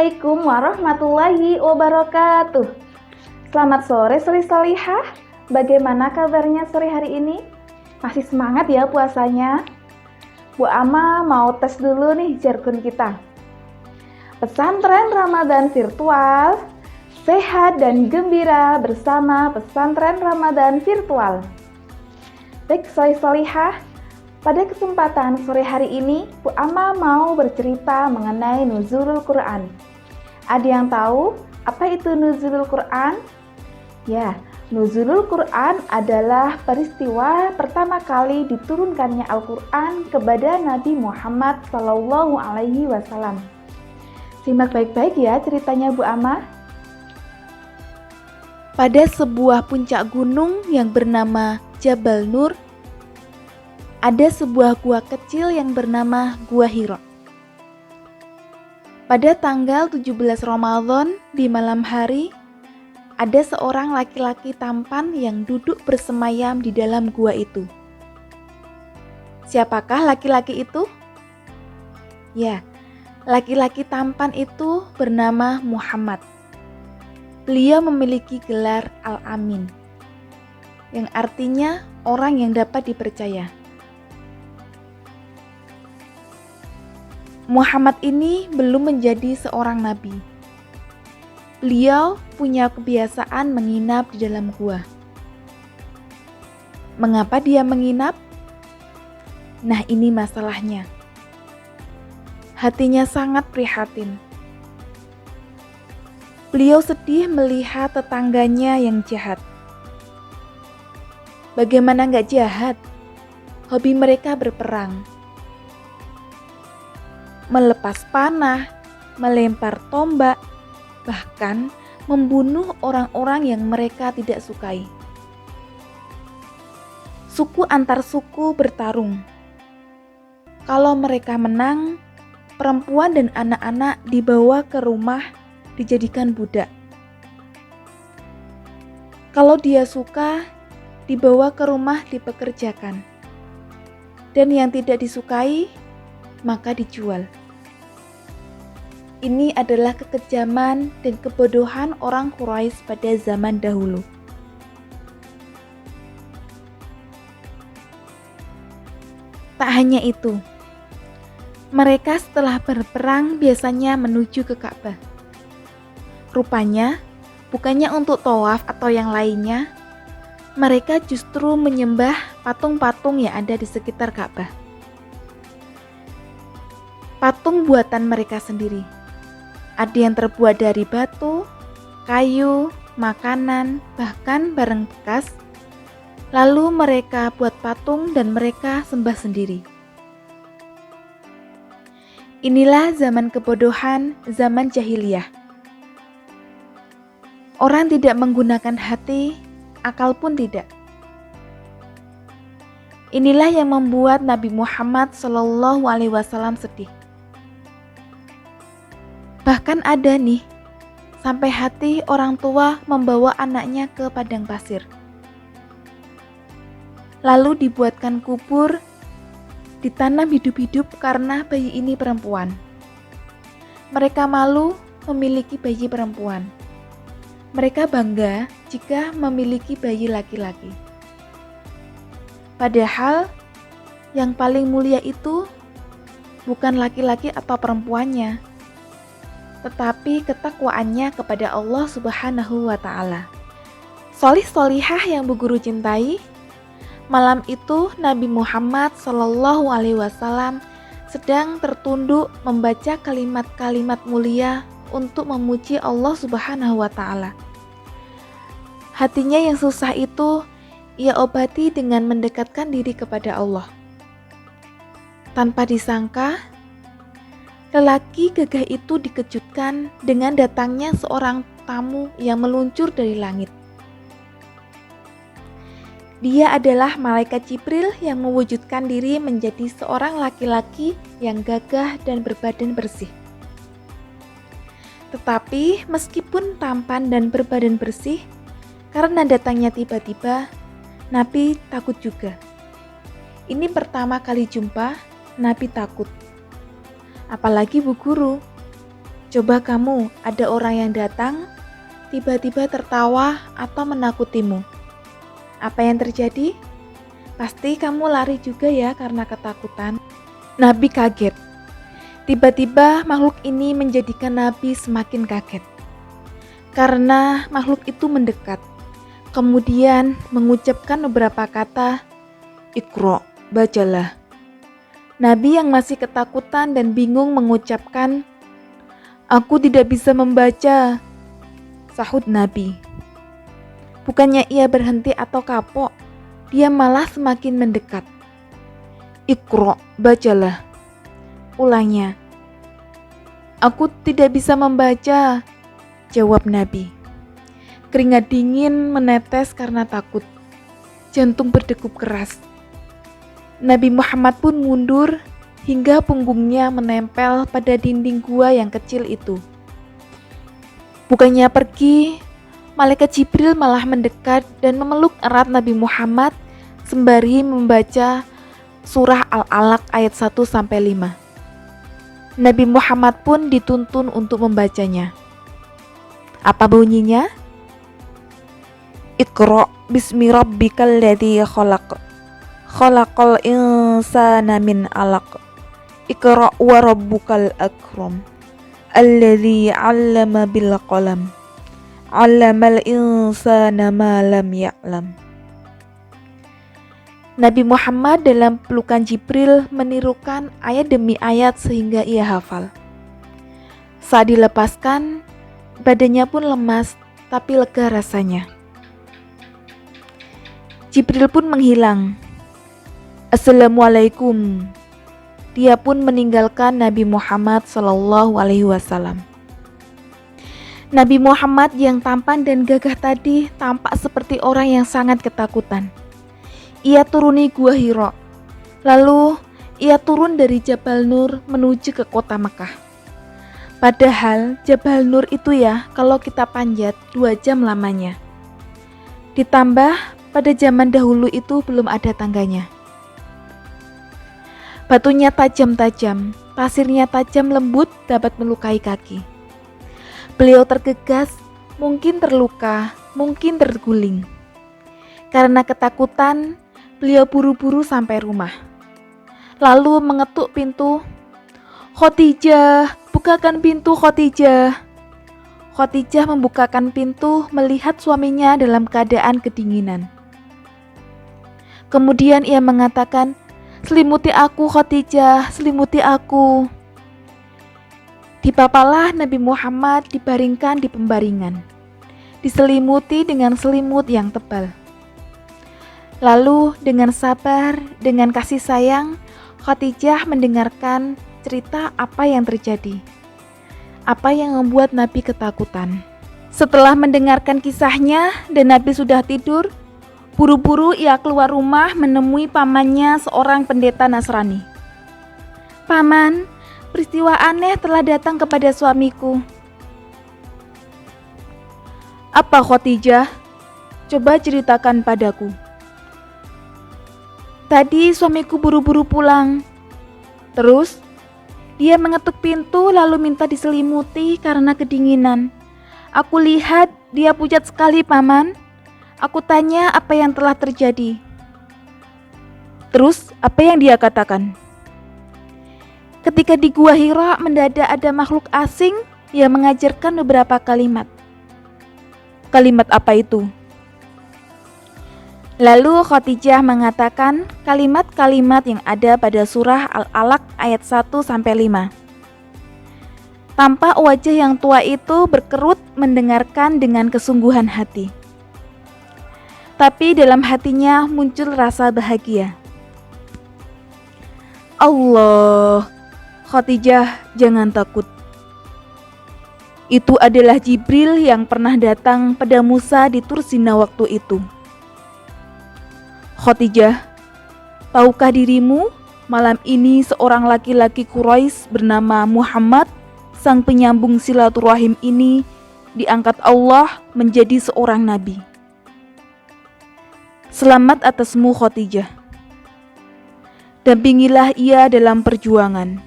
Assalamualaikum warahmatullahi wabarakatuh. Selamat sore Sri Salihah. Bagaimana kabarnya sore hari ini? Masih semangat ya puasanya? Bu Ama mau tes dulu nih jargon kita. Pesantren Ramadan virtual, sehat dan gembira bersama pesantren Ramadan virtual. Baik Sri Salihah, pada kesempatan sore hari ini, Bu Ama mau bercerita mengenai nuzulul Quran. Ada yang tahu apa itu nuzulul Quran? Ya, nuzulul Quran adalah peristiwa pertama kali diturunkannya Al-Quran kepada Nabi Muhammad SAW. Simak baik-baik ya ceritanya Bu Ama. Pada sebuah puncak gunung yang bernama Jabal Nur, ada sebuah gua kecil yang bernama Gua Hira. Pada tanggal 17 Ramadan di malam hari, ada seorang laki-laki tampan yang duduk bersemayam di dalam gua itu. Siapakah laki-laki itu? Ya, laki-laki tampan itu bernama Muhammad. Beliau memiliki gelar Al-Amin, yang artinya orang yang dapat dipercaya. Muhammad ini belum menjadi seorang nabi. Beliau punya kebiasaan menginap di dalam gua. Mengapa dia menginap? Nah, ini masalahnya. Hatinya sangat prihatin. Beliau sedih melihat tetangganya yang jahat. Bagaimana nggak jahat? Hobi mereka berperang, melepas panah, melempar tombak, bahkan membunuh orang-orang yang mereka tidak sukai. Suku antar suku bertarung. Kalau mereka menang, perempuan dan anak-anak dibawa ke rumah dijadikan budak. Kalau dia suka, dibawa ke rumah dipekerjakan. Dan yang tidak disukai, maka dijual. Ini adalah kekejaman dan kebodohan orang Quraisy pada zaman dahulu. Tak hanya itu, mereka setelah berperang biasanya menuju ke Ka'bah. Rupanya, bukannya untuk tawaf atau yang lainnya, mereka justru menyembah patung-patung yang ada di sekitar Ka'bah. Patung buatan mereka sendiri. Ada yang terbuat dari batu, kayu, makanan, bahkan barang bekas. Lalu mereka buat patung dan mereka sembah sendiri. Inilah zaman kebodohan, zaman jahiliyah. Orang tidak menggunakan hati, akal pun tidak. Inilah yang membuat Nabi Muhammad SAW sedih. Bahkan ada nih, sampai hati orang tua membawa anaknya ke padang pasir. Lalu dibuatkan kubur, ditanam hidup-hidup karena bayi ini perempuan. Mereka malu memiliki bayi perempuan. Mereka bangga jika memiliki bayi laki-laki. Padahal yang paling mulia itu bukan laki-laki atau perempuannya, tetapi ketakwaannya kepada Allah Subhanahu wa Ta'ala. Solih solihah yang Bu Guru cintai, malam itu Nabi Muhammad SAW sedang tertunduk membaca kalimat-kalimat mulia untuk memuji Allah Subhanahu wa Ta'ala. Hatinya yang susah itu ia obati dengan mendekatkan diri kepada Allah. Tanpa disangka, lelaki gagah itu dikejutkan dengan datangnya seorang tamu yang meluncur dari langit. Dia adalah malaikat Jibril yang mewujudkan diri menjadi seorang laki-laki yang gagah dan berbadan bersih. Tetapi meskipun tampan dan berbadan bersih, karena datangnya tiba-tiba, Nabi takut juga. Ini pertama kali jumpa, Nabi takut. Apalagi Bu Guru, Coba kamu, ada orang yang datang, tiba-tiba tertawa atau menakutimu. Apa yang terjadi? Pasti kamu lari juga ya karena ketakutan. Nabi kaget. Tiba-tiba makhluk ini menjadikan Nabi semakin kaget. Karena makhluk itu mendekat. Kemudian mengucapkan beberapa kata, "Iqra, bacalah." Nabi yang masih ketakutan dan bingung mengucapkan, "Aku tidak bisa membaca," sahut Nabi. Bukannya ia berhenti atau kapok, dia malah semakin mendekat. "Iqra, bacalah." Ulangnya. "Aku tidak bisa membaca," jawab Nabi. Keringat dingin menetes karena takut. Jantung berdegup keras. Nabi Muhammad pun mundur hingga punggungnya menempel pada dinding gua yang kecil itu. Bukannya pergi, malaikat Jibril malah mendekat dan memeluk erat Nabi Muhammad sembari membaca surah Al-Alaq ayat 1-5. Nabi Muhammad pun dituntun untuk membacanya. Apa bunyinya? "Iqra bismi rabbikal ladzi khalaq. Khalaqal insana min 'alaq. Iqra wa rabbukal akram. Alladzi 'allama bil qalam. 'Allamal insana ma lam ya'lam." Nabi Muhammad dalam pelukan Jibril menirukan ayat demi ayat sehingga ia hafal. Saat dilepaskan, badannya pun lemas tapi lega rasanya. Jibril pun menghilang. "Assalamualaikum." Dia pun meninggalkan Nabi Muhammad SAW. Nabi Muhammad yang tampan dan gagah tadi tampak seperti orang yang sangat ketakutan. Ia turuni Gua Hira. Lalu ia turun dari Jabal Nur menuju ke kota Mekah. Padahal Jabal Nur itu ya kalau kita panjat 2 jam lamanya. Ditambah pada zaman dahulu itu belum ada tangganya. Batunya tajam-tajam, pasirnya tajam lembut dapat melukai kaki. Beliau tergegas, mungkin terluka, mungkin terguling. Karena ketakutan, beliau buru-buru sampai rumah. Lalu mengetuk pintu. "Khadijah, bukakan pintu Khadijah." Khadijah membukakan pintu melihat suaminya dalam keadaan kedinginan. Kemudian ia mengatakan, "Selimuti aku Khadijah, selimuti aku." Dipapalah Nabi Muhammad dibaringkan di pembaringan, diselimuti dengan selimut yang tebal. Lalu dengan sabar, dengan kasih sayang, Khadijah mendengarkan cerita apa yang terjadi, apa yang membuat Nabi ketakutan. Setelah mendengarkan kisahnya dan Nabi sudah tidur, buru-buru ia keluar rumah menemui pamannya, seorang pendeta Nasrani. "Paman, peristiwa aneh telah datang kepada suamiku." "Apa Khadijah? Coba ceritakan padaku." "Tadi suamiku buru-buru pulang. Terus dia mengetuk pintu lalu minta diselimuti karena kedinginan. Aku lihat dia pucat sekali, Paman. Aku tanya apa yang telah terjadi." "Terus apa yang dia katakan?" "Ketika di Gua Hira mendadak ada makhluk asing yang mengajarkan beberapa kalimat." "Kalimat apa itu?" Lalu Khadijah mengatakan kalimat-kalimat yang ada pada surah Al-Alaq ayat 1-5. Tampak wajah yang tua itu berkerut mendengarkan dengan kesungguhan hati. Tapi dalam hatinya muncul rasa bahagia. "Allah, Khadijah, jangan takut. Itu adalah Jibril yang pernah datang pada Musa di Tur Sina waktu itu." "Khadijah, tahukah dirimu malam ini seorang laki-laki Quraisy bernama Muhammad, sang penyambung silaturahim ini, diangkat Allah menjadi seorang nabi. Selamat atasmu Khadijah. Dampingilah ia dalam perjuangan.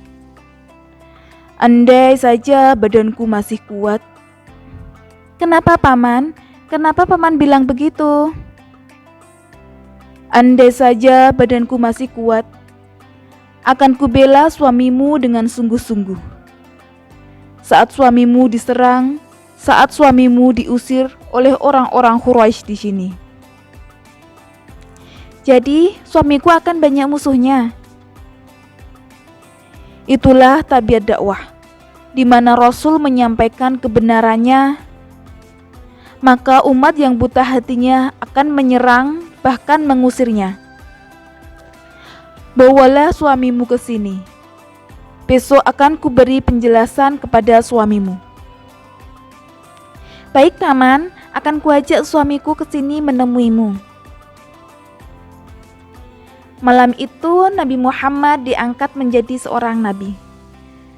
Andai saja badanku masih kuat. Kenapa Paman? Kenapa Paman bilang begitu? Andai saja badanku masih kuat, akan kubela suamimu dengan sungguh-sungguh. Saat suamimu diserang, saat suamimu diusir oleh orang-orang Quraisy di sini. Jadi, suamiku akan banyak musuhnya. Itulah tabiat dakwah, di mana Rasul menyampaikan kebenarannya, maka umat yang buta hatinya akan menyerang, bahkan mengusirnya. Bawalah suamimu ke sini. Besok akan kuberi penjelasan kepada suamimu. Baik Paman, akan kuajak suamiku ke sini menemuimu. Malam itu Nabi Muhammad diangkat menjadi seorang nabi.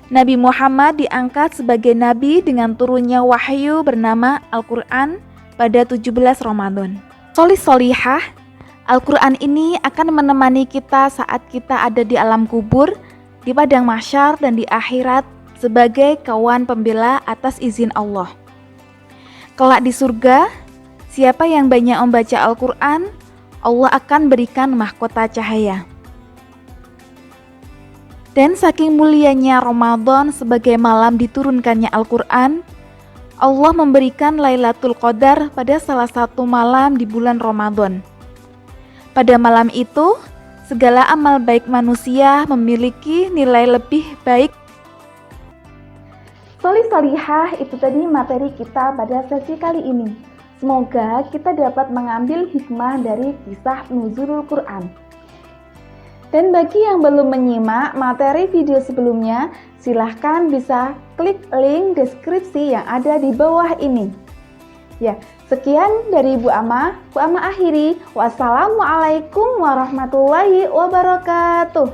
Nabi Muhammad diangkat sebagai nabi dengan turunnya wahyu bernama Al-Quran pada 17 Ramadan. Solih-solihah, Al-Quran ini akan menemani kita saat kita ada di alam kubur, di padang mahsyar dan di akhirat sebagai kawan pembela atas izin Allah. Kelak di surga, siapa yang banyak membaca Al-Quran, Allah akan berikan mahkota cahaya. Dan saking mulianya Ramadan sebagai malam diturunkannya Al-Quran, Allah memberikan Lailatul Qadar pada salah satu malam di bulan Ramadan. Pada malam itu, segala amal baik manusia memiliki nilai lebih baik. Solih-solihah, itu tadi materi kita pada sesi kali ini. Semoga kita dapat mengambil hikmah dari kisah nuzulul Quran. Dan bagi yang belum menyimak materi video sebelumnya, silahkan bisa klik link deskripsi yang ada di bawah ini. Ya, sekian dari Bu Ama. Bu Ama akhiri. Wassalamualaikum warahmatullahi wabarakatuh.